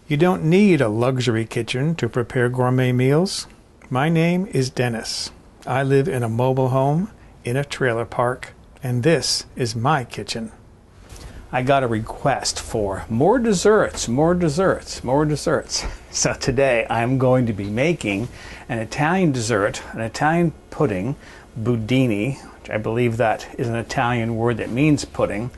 You don't need a luxury kitchen to prepare gourmet meals. My name is Dennis. I live in a mobile home in a trailer park, and this is my kitchen. I got a request for more desserts. So today I'm going to be making an Italian dessert, an Italian pudding, Budini, which I believe that is an Italian word that means pudding.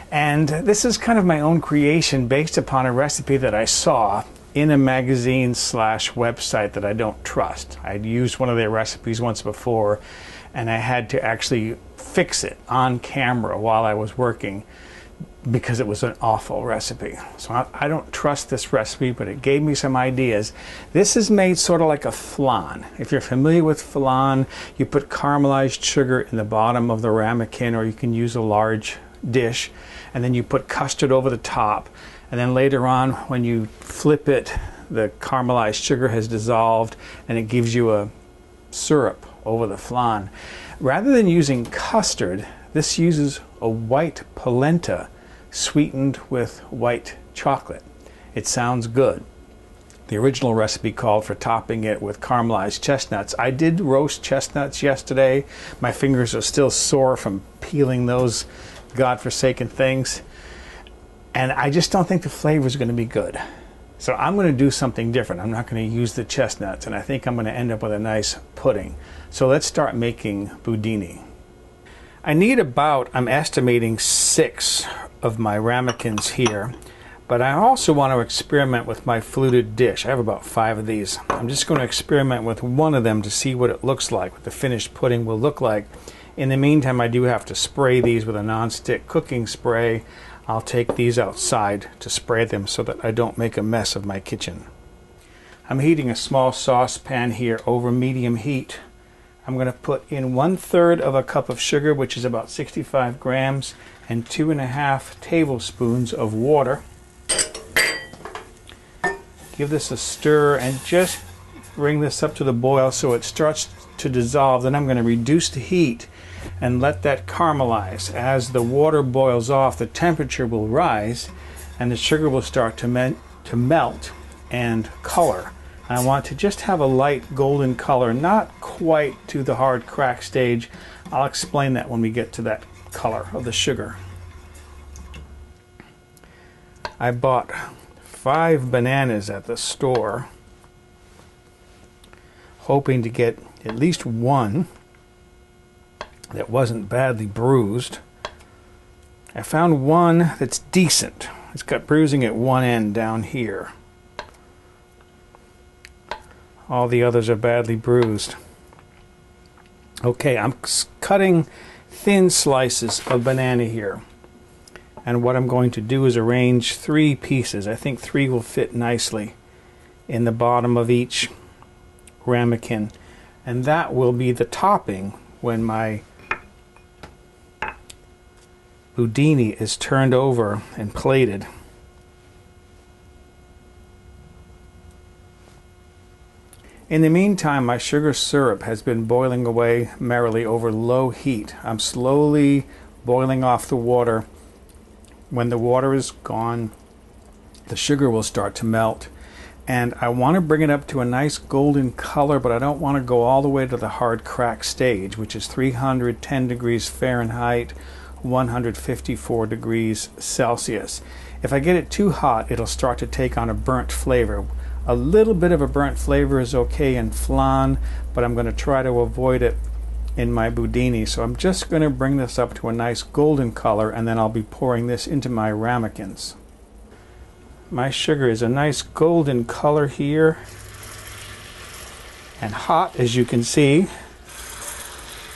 And this is kind of my own creation based upon a recipe that I saw in a magazine / website that I don't trust. I'd used one of their recipes once before, and I had to actually fix it on camera while I was working because it was an awful recipe. So I don't trust this recipe, but it gave me some ideas. This is made sort of like a flan. If you're familiar with flan, you put caramelized sugar in the bottom of the ramekin, or you can use a large dish, and then you put custard over the top, and then later on when you flip it, the caramelized sugar has dissolved and it gives you a syrup over the flan. Rather than using custard, this uses a white polenta sweetened with white chocolate. It sounds good. The original recipe called for topping it with caramelized chestnuts. I did roast chestnuts yesterday. My fingers are still sore from peeling those godforsaken things, and I just don't think the flavor is going to be good. So I'm going to do something different. I'm not going to use the chestnuts, and I think I'm going to end up with a nice pudding. So let's start making budini. I need about, I'm estimating, 6 of my ramekins here, but I also want to experiment with my fluted dish. I have about 5 of these. I'm just going to experiment with one of them to see what it looks like, what the finished pudding will look like. In the meantime, I do have to spray these with a nonstick cooking spray. I'll take these outside to spray them so that I don't make a mess of my kitchen. I'm heating a small saucepan here over medium heat. I'm going to put in 1/3 of a cup of sugar, which is about 65 grams, and 2.5 tablespoons of water. Give this a stir and just bring this up to the boil so it starts to dissolve. Then I'm going to reduce the heat and let that caramelize. As the water boils off, the temperature will rise and the sugar will start to melt and color. I want to just have a light golden color, not quite to the hard crack stage. I'll explain that when we get to that color of the sugar. I bought 5 bananas at the store, hoping to get at least one that wasn't badly bruised. I found one that's decent. It's got bruising at one end down here. All the others are badly bruised. Okay, I'm cutting thin slices of banana here. And what I'm going to do is arrange 3 pieces. I think 3 will fit nicely in the bottom of each ramekin. And that will be the topping when my budini is turned over and plated. In the meantime, my sugar syrup has been boiling away merrily over low heat. I'm slowly boiling off the water. When the water is gone, the sugar will start to melt. And I want to bring it up to a nice golden color, but I don't want to go all the way to the hard crack stage, which is 310 degrees Fahrenheit, 154 degrees Celsius. If I get it too hot, it'll start to take on a burnt flavor. A little bit of a burnt flavor is okay in flan, but I'm going to try to avoid it in my budini. So I'm just going to bring this up to a nice golden color, and then I'll be pouring this into my ramekins. My sugar is a nice golden color here and hot, as you can see.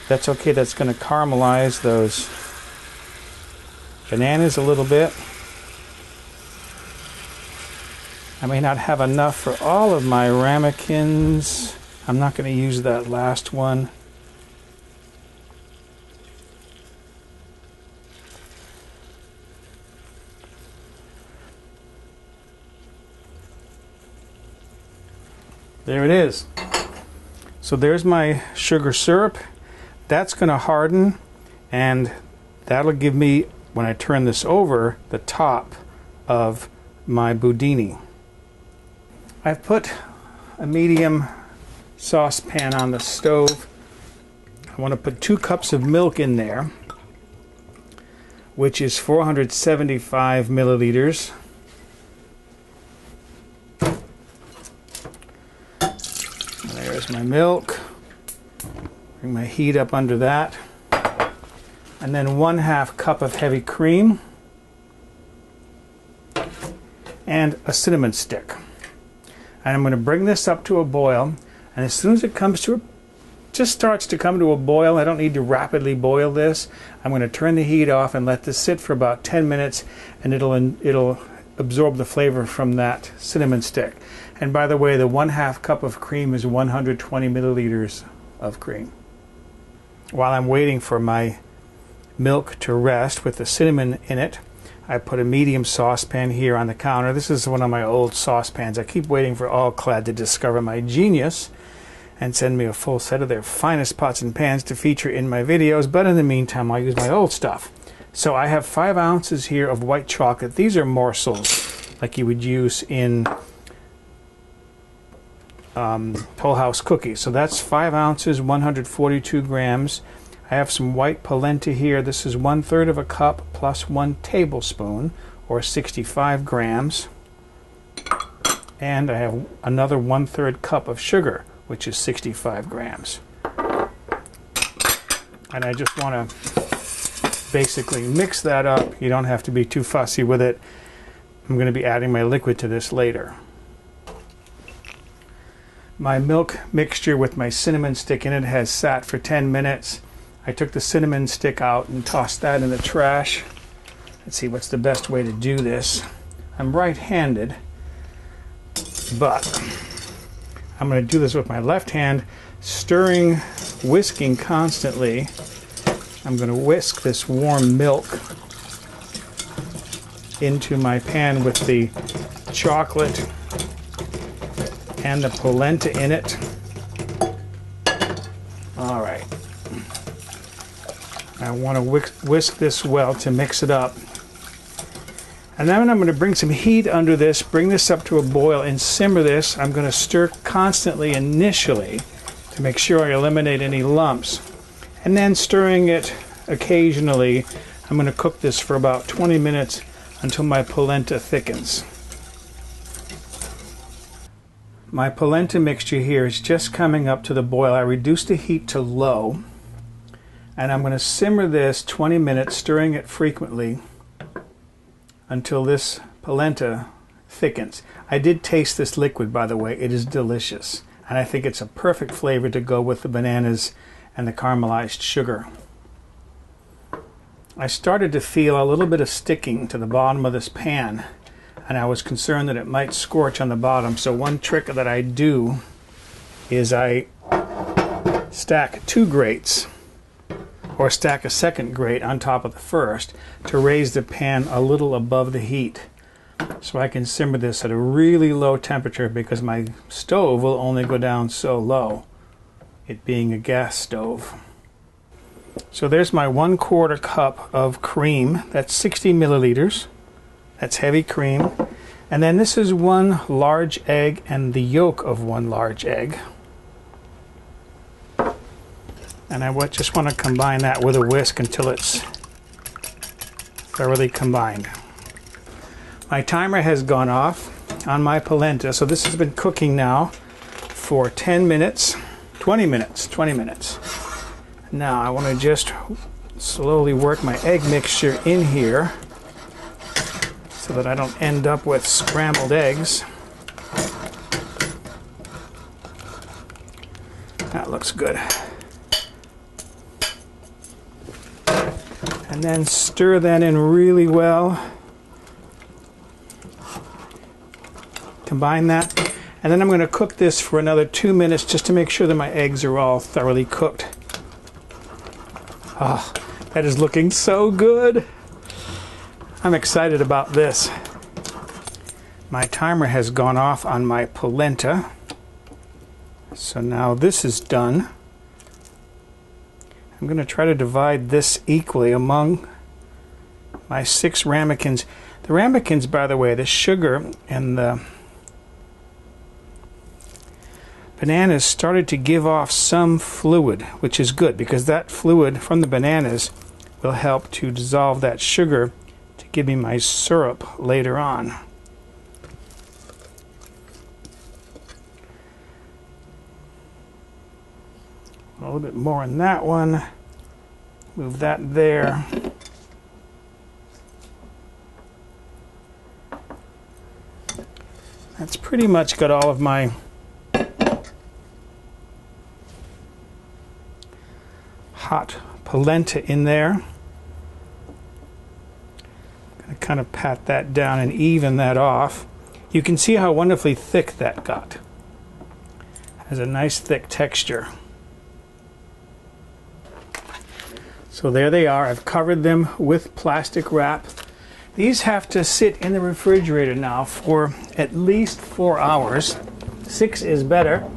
That's okay. That's going to caramelize those bananas a little bit. I may not have enough for all of my ramekins. I'm not going to use that last one. There it is. So there's my sugar syrup. That's going to harden, and that'll give me, when I turn this over, the top of my budini. I've put a medium saucepan on the stove. I want to put 2 cups of milk in there, which is 475 milliliters. There's my milk. Bring my heat up under that. And then 1/2 cup of heavy cream and a cinnamon stick. And I'm going to bring this up to a boil, and as soon as it comes to just starts to come to a boil, I don't need to rapidly boil this. I'm going to turn the heat off and let this sit for about 10 minutes, and it'll absorb the flavor from that cinnamon stick. And by the way, the 1/2 cup of cream is 120 milliliters of cream. While I'm waiting for my milk to rest with the cinnamon in it, I put a medium saucepan here on the counter. This is one of my old saucepans. I keep waiting for All-Clad to discover my genius and send me a full set of their finest pots and pans to feature in my videos, but in the meantime I'll use my old stuff. So I have 5 ounces here of white chocolate. These are morsels, like you would use in Toll House cookies. So that's 5 ounces, 142 grams. I have some white polenta here. This is 1/3 of a cup plus 1 tablespoon, or 65 grams. And I have another 1/3 cup of sugar, which is 65 grams. And I just want to basically mix that up. You don't have to be too fussy with it. I'm going to be adding my liquid to this later. My milk mixture with my cinnamon stick in it has sat for 10 minutes. I took the cinnamon stick out and tossed that in the trash. Let's see what's the best way to do this. I'm right-handed, but I'm going to do this with my left hand, stirring, whisking constantly. I'm going to whisk this warm milk into my pan with the chocolate and the polenta in it. All right. I want to whisk this well to mix it up. And then I'm going to bring some heat under this, bring this up to a boil and simmer this. I'm going to stir constantly initially to make sure I eliminate any lumps. And then stirring it occasionally, I'm going to cook this for about 20 minutes until my polenta thickens. My polenta mixture here is just coming up to the boil. I reduced the heat to low, and I'm going to simmer this 20 minutes, stirring it frequently until this polenta thickens. I did taste this liquid, by the way. It is delicious, and I think it's a perfect flavor to go with the bananas and the caramelized sugar. I started to feel a little bit of sticking to the bottom of this pan, and I was concerned that it might scorch on the bottom. So one trick that I do is I stack 2 grates, or stack a second grate on top of the first to raise the pan a little above the heat, so I can simmer this at a really low temperature, because my stove will only go down so low, it being a gas stove. So there's my 1/4 cup of cream. That's 60 milliliters. That's heavy cream. And then this is 1 large egg and the yolk of 1 large egg. And I just want to combine that with a whisk until it's thoroughly combined. My timer has gone off on my polenta, so this has been cooking now for 20 minutes. Now I want to just slowly work my egg mixture in here so that I don't end up with scrambled eggs. That looks good. And then stir that in really well. Combine that. And then I'm going to cook this for another 2 minutes just to make sure that my eggs are all thoroughly cooked. Oh, that is looking so good. I'm excited about this. My timer has gone off on my polenta. So now this is done. I'm going to try to divide this equally among my 6 ramekins. The ramekins, by the way, the sugar and the bananas started to give off some fluid, which is good because that fluid from the bananas will help to dissolve that sugar to give me my syrup later on. A little bit more in that one. Move that there. That's pretty much got all of my hot polenta in there. Gonna kind of pat that down and even that off. You can see how wonderfully thick that got. Has a nice thick texture. So there they are. I've covered them with plastic wrap. These have to sit in the refrigerator now for at least 4 hours. 6 is better.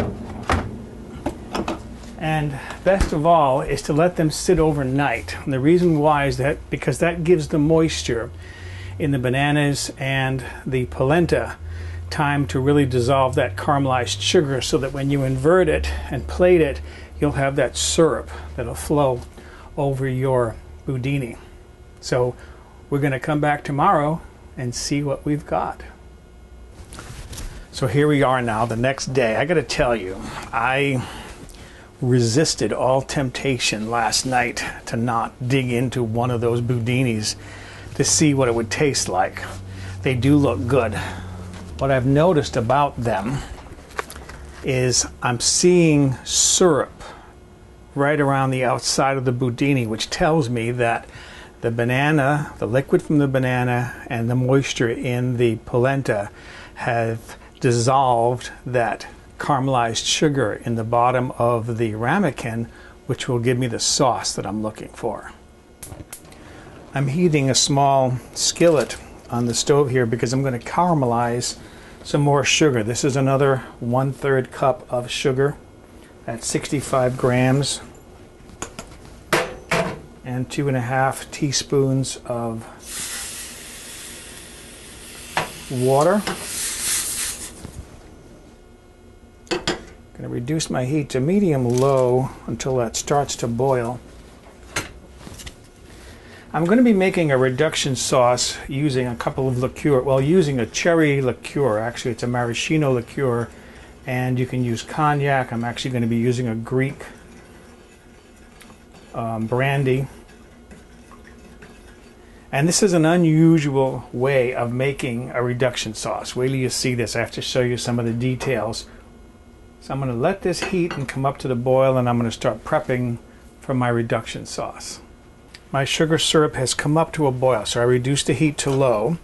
And best of all is to let them sit overnight. And the reason why is that because that gives the moisture in the bananas and the polenta time to really dissolve that caramelized sugar, so that when you invert it and plate it, you'll have that syrup that'll flow over your boudini. So we're going to come back tomorrow and see what we've got. So here we are now, the next day. I got to tell you, I resisted all temptation last night to not dig into one of those boudinis to see what it would taste like. They do look good. What I've noticed about them is I'm seeing syrup right around the outside of the boudini, which tells me that the banana, the liquid from the banana, and the moisture in the polenta have dissolved that caramelized sugar in the bottom of the ramekin, which will give me the sauce that I'm looking for. I'm heating a small skillet on the stove here because I'm going to caramelize some more sugar. This is another 1/3 cup of sugar. That's 65 grams, and 2.5 teaspoons of water. I'm going to reduce my heat to medium-low until that starts to boil. I'm going to be making a reduction sauce using a couple of liqueur, well, using a cherry liqueur. Actually, it's a maraschino liqueur, and you can use cognac. I'm actually going to be using a Greek brandy. And this is an unusual way of making a reduction sauce. Wait till you see this. I have to show you some of the details. So I'm going to let this heat and come up to the boil, and I'm going to start prepping for my reduction sauce. My sugar syrup has come up to a boil, so I reduced the heat to low.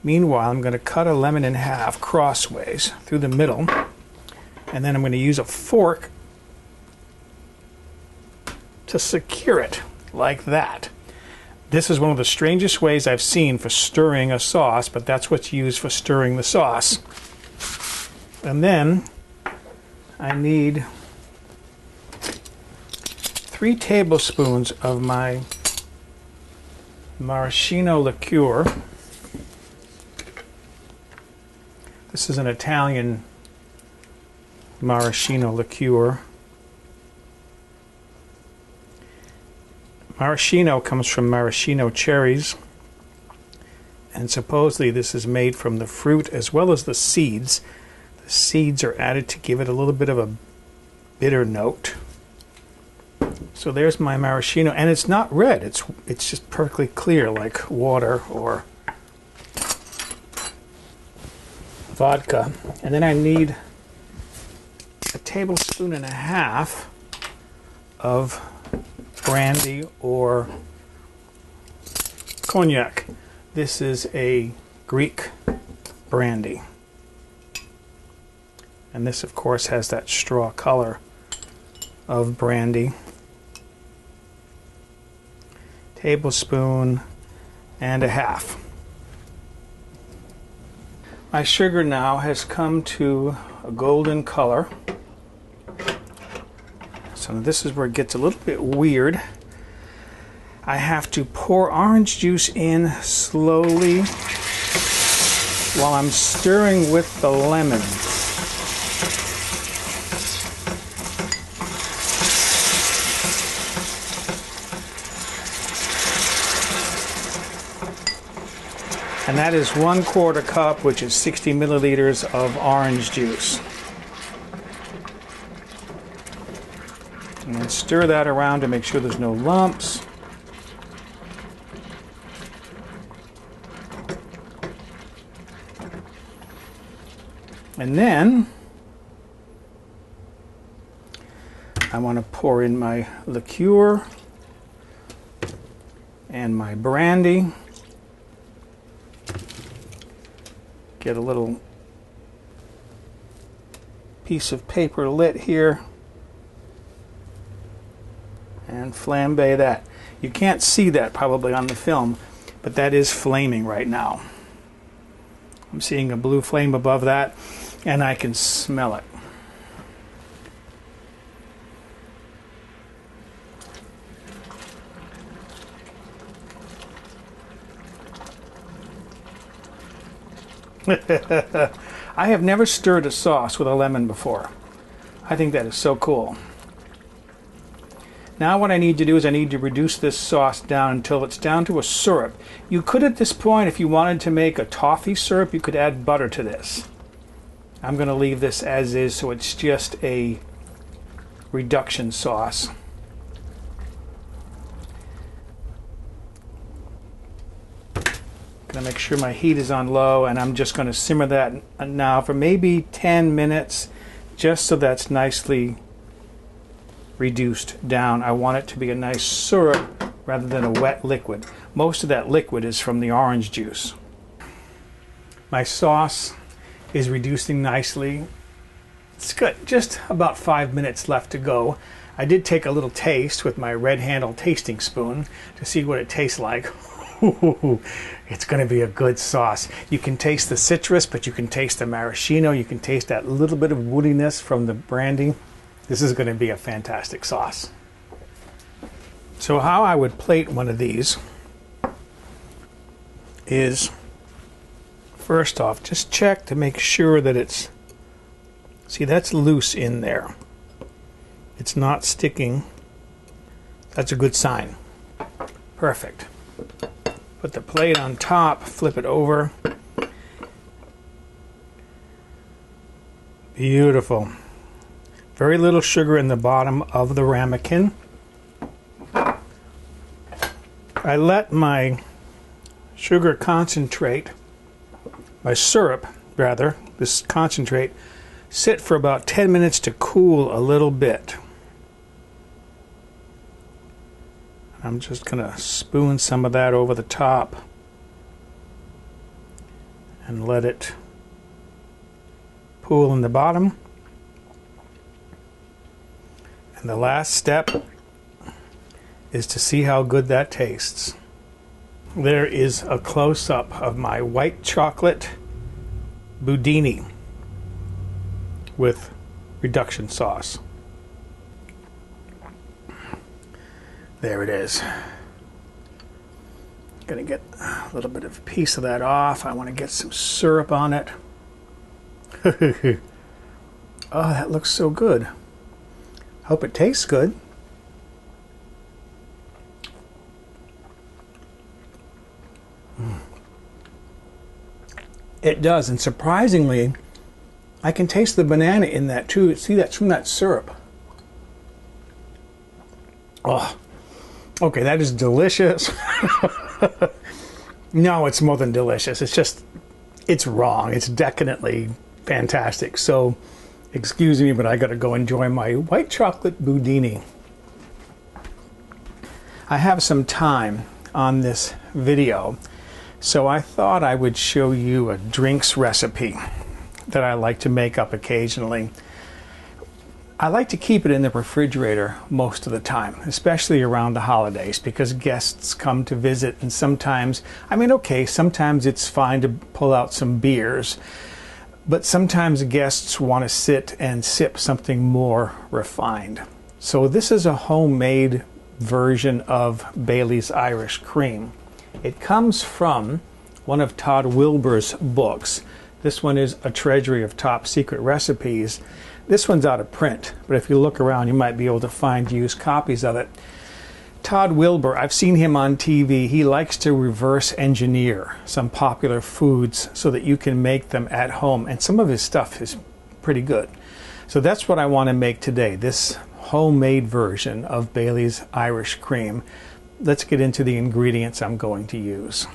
Meanwhile, I'm going to cut a lemon in half crossways through the middle, and then I'm going to use a fork to secure it like that. This is one of the strangest ways I've seen for stirring a sauce, but that's what's used for stirring the sauce. And then I need 3 tablespoons of my maraschino liqueur. This is an Italian maraschino liqueur. Maraschino comes from maraschino cherries, and supposedly this is made from the fruit as well as the seeds. The seeds are added to give it a little bit of a bitter note. So there's my maraschino, and it's not red, it's just perfectly clear like water or vodka. And then I need a tablespoon and a half of brandy or cognac. This is a Greek brandy. And this, of course, has that straw color of brandy. Tablespoon and a half. My sugar now has come to a golden color. So this is where it gets a little bit weird. I have to pour orange juice in slowly while I'm stirring with the lemon. And that is 1/4 cup, which is 60 milliliters of orange juice. And then stir that around to make sure there's no lumps. And then I want to pour in my liqueur and my brandy. Get a little piece of paper lit here and flambe that. You can't see that probably on the film, but that is flaming right now. I'm seeing a blue flame above that, and I can smell it. I have never stirred a sauce with a lemon before. I think that is so cool. Now what I need to do is I need to reduce this sauce down until it's down to a syrup. You could at this point, if you wanted to make a toffee syrup, you could add butter to this. I'm going to leave this as is, so it's just a reduction sauce. Going to make sure my heat is on low, and I'm just going to simmer that now for maybe 10 minutes, just so that's nicely reduced down. I want it to be a nice syrup rather than a wet liquid. Most of that liquid is from the orange juice. My sauce is reducing nicely. It's got just about 5 minutes left to go. I did take a little taste with my red handle tasting spoon to see what it tastes like. It's going to be a good sauce. You can taste the citrus, but you can taste the maraschino. You can taste that little bit of woodiness from the brandy. This is going to be a fantastic sauce. So how I would plate one of these is, first off, just check to make sure that it's, see, that's loose in there. It's not sticking. That's a good sign. Perfect. Put the plate on top, flip it over. Beautiful. Very little sugar in the bottom of the ramekin. I let my sugar concentrate, my syrup rather, this concentrate, sit for about 10 minutes to cool a little bit. I'm just going to spoon some of that over the top and let it pool in the bottom. And the last step is to see how good that tastes. There is a close-up of my white chocolate Budini with reduction sauce. There it is. Gonna get a little bit of a piece of that off. I want to get some syrup on it. Oh, that looks so good. Hope it tastes good. It does, and surprisingly, I can taste the banana in that too. See, that's from that syrup. Oh. Okay, that is delicious. No, it's more than delicious. It's just, it's wrong. It's decadently fantastic. So, excuse me, but I gotta go enjoy my white chocolate Budini. I have some time on this video, so I thought I would show you a drinks recipe that I like to make up occasionally. I like to keep it in the refrigerator most of the time, especially around the holidays, because guests come to visit, and sometimes, I mean, okay, sometimes it's fine to pull out some beers, but sometimes guests want to sit and sip something more refined. So this is a homemade version of Bailey's Irish Cream. It comes from one of Todd Wilbur's books. This one is A Treasury of Top Secret Recipes. This one's out of print, but if you look around, you might be able to find used copies of it. Todd Wilbur, I've seen him on TV. He likes to reverse engineer some popular foods so that you can make them at home. And some of his stuff is pretty good. So that's what I want to make today, this homemade version of Bailey's Irish Cream. Let's get into the ingredients I'm going to use.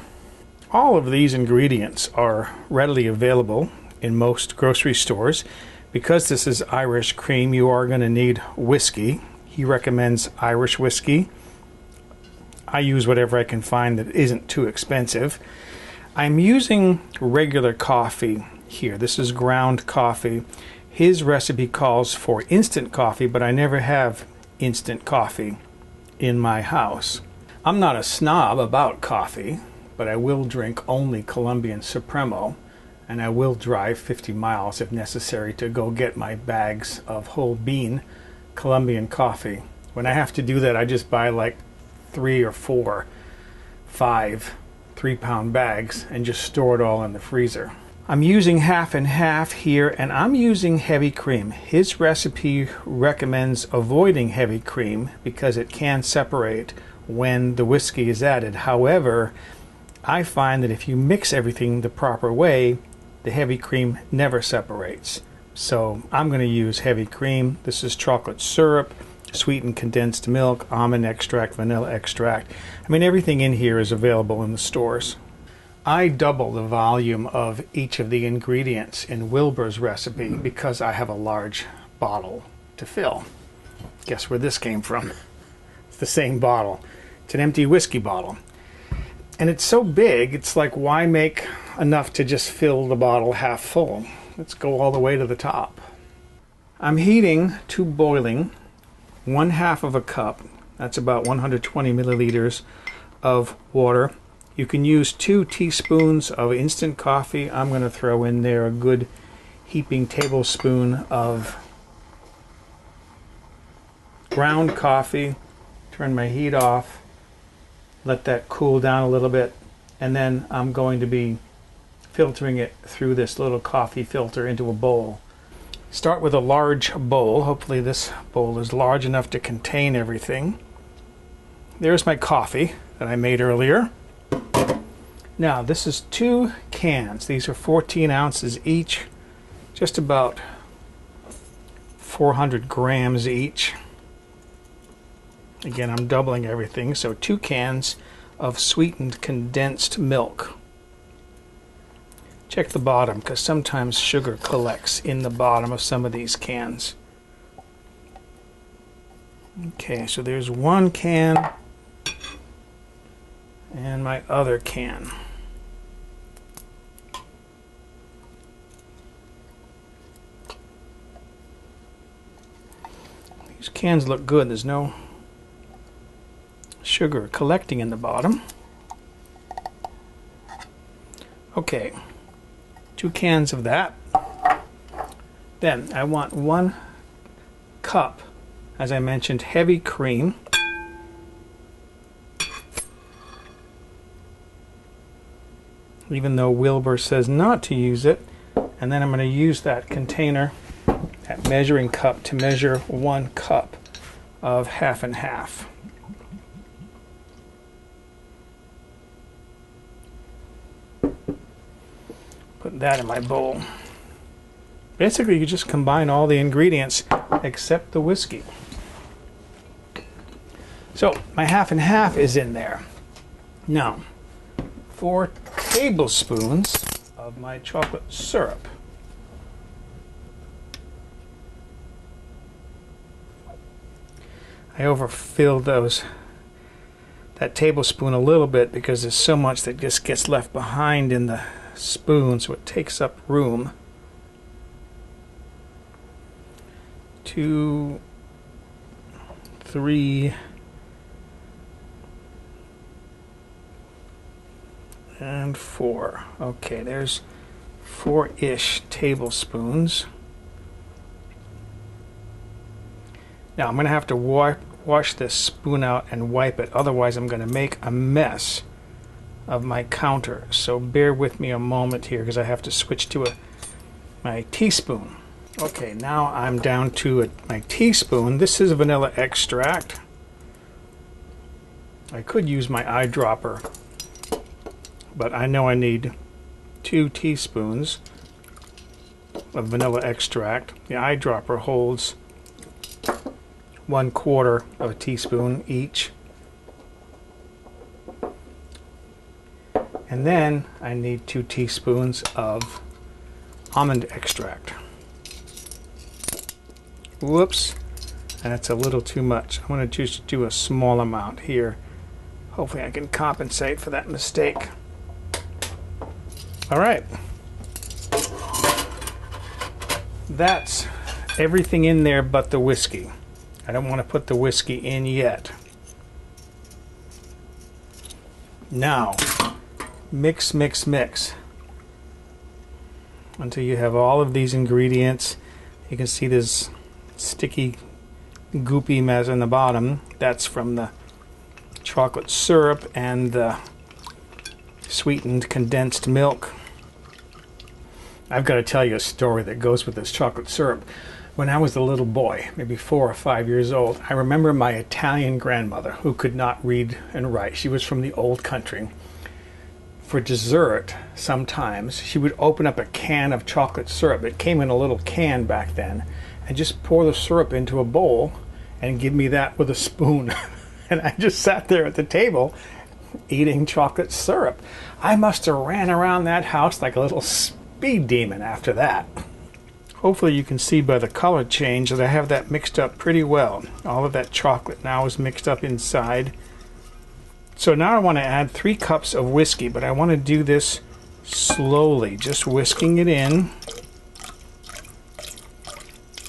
All of these ingredients are readily available in most grocery stores. Because this is Irish Cream, you are going to need whiskey. He recommends Irish whiskey. I use whatever I can find that isn't too expensive. I'm using regular coffee here. This is ground coffee. His recipe calls for instant coffee, but I never have instant coffee in my house. I'm not a snob about coffee, but I will drink only Colombian Supremo, and I will drive 50 miles if necessary to go get my bags of whole bean Colombian coffee. When I have to do that, I just buy like 3 or 4, 5 3-pound bags and just store it all in the freezer. I'm using half and half here, and I'm using heavy cream. His recipe recommends avoiding heavy cream because it can separate when the whiskey is added. However, I find that if you mix everything the proper way, the heavy cream never separates. So I'm going to use heavy cream. This is chocolate syrup, sweetened condensed milk, almond extract, vanilla extract. I mean, everything in here is available in the stores. I double the volume of each of the ingredients in Wilbur's recipe because I have a large bottle to fill. Guess where this came from? It's the same bottle. It's an empty whiskey bottle. And it's so big, it's like, why make enough to just fill the bottle half full? Let's go all the way to the top. I'm heating to boiling 1/2 of a cup, that's about 120 milliliters of water. You can use 2 teaspoons of instant coffee. I'm going to throw in there a good heaping tablespoon of ground coffee. Turn my heat off, let that cool down a little bit, and then I'm going to be filtering it through this little coffee filter into a bowl. Start with a large bowl. Hopefully this bowl is large enough to contain everything. There's my coffee that I made earlier. Now this is 2 cans. These are 14 ounces each, just about 400 grams each. Again, I'm doubling everything, so 2 cans of sweetened condensed milk. Check the bottom, because sometimes sugar collects in the bottom of some of these cans. Okay, so there's 1 can and my other can. These cans look good. There's no sugar collecting in the bottom. Okay. 2 cans of that. Then I want 1 cup, as I mentioned, heavy cream. Even though Wilbur says not to use it. And then I'm going to use that container, that measuring cup, to measure 1 cup of half and half. Put that in my bowl. Basically, you just combine all the ingredients except the whiskey. So my half and half is in there. Now, 4 tablespoons of my chocolate syrup. I overfilled that tablespoon a little bit because there's so much that just gets left behind in the spoon, so it takes up room. 2, 3, and 4. Okay, there's 4-ish tablespoons. Now I'm going to have to wash this spoon out and wipe it, otherwise I'm going to make a mess of my counter. So bear with me a moment here because I have to switch to my teaspoon. Okay, now I'm down to my teaspoon. This is vanilla extract. I could use my eyedropper, but I know I need 2 teaspoons of vanilla extract. The eyedropper holds 1/4 of a teaspoon each. And then I need 2 teaspoons of almond extract. Whoops, that's a little too much. I'm going to just do a small amount here. Hopefully I can compensate for that mistake. All right. That's everything in there but the whiskey. I don't want to put the whiskey in yet. Now, mix, mix, mix until you have all of these ingredients. You can see this sticky, goopy mess in the bottom. That's from the chocolate syrup and the sweetened condensed milk. I've got to tell you a story that goes with this chocolate syrup. When I was a little boy, maybe 4 or 5 years old, I remember my Italian grandmother, who could not read and write. She was from the old country. For dessert, sometimes, she would open up a can of chocolate syrup. It came in a little can back then, and just pour the syrup into a bowl and give me that with a spoon. And I just sat there at the table eating chocolate syrup. I must have ran around that house like a little speed demon after that. Hopefully you can see by the color change that I have that mixed up pretty well. All of that chocolate now is mixed up inside. So now I want to add 3 cups of whiskey, but I want to do this slowly, just whisking it in.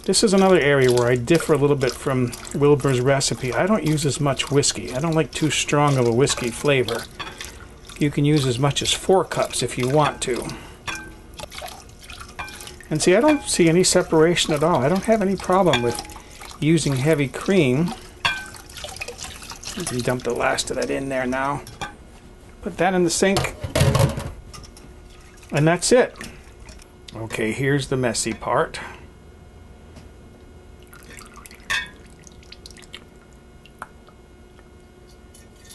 This is another area where I differ a little bit from Wilbur's recipe. I don't use as much whiskey. I don't like too strong of a whiskey flavor. You can use as much as 4 cups if you want to. And see, I don't see any separation at all. I don't have any problem with using heavy cream. You can dump the last of that in there now. Put that in the sink. And that's it. Okay, here's the messy part.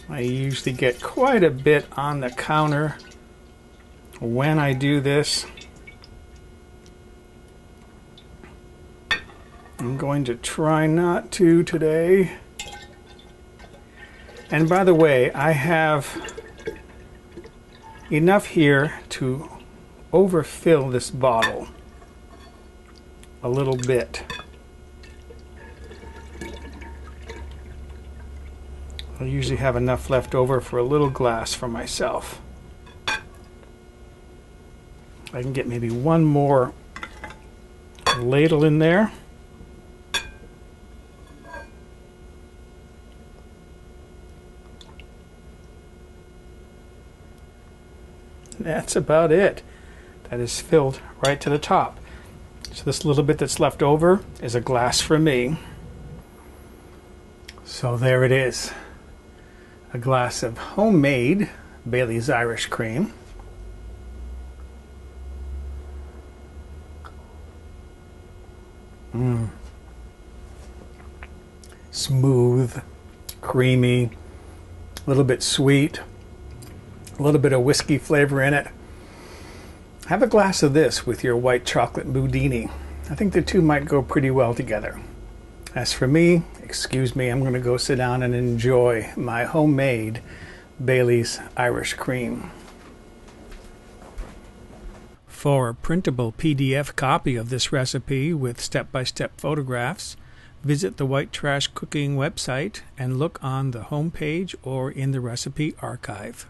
I usually get quite a bit on the counter when I do this. I'm going to try not to today. And by the way, I have enough here to overfill this bottle a little bit. I usually have enough left over for a little glass for myself. I can get maybe one more ladle in there. That's about it. That is filled right to the top. So this little bit that's left over is a glass for me. So there it is. A glass of homemade Bailey's Irish cream. Smooth, creamy, a little bit sweet, a little bit of whiskey flavor in it. Have a glass of this with your white chocolate boudini. I think the two might go pretty well together. As for me, excuse me, I'm going to go sit down and enjoy my homemade Bailey's Irish cream. For a printable PDF copy of this recipe with step-by-step photographs, visit the White Trash Cooking website and look on the home page or in the recipe archive.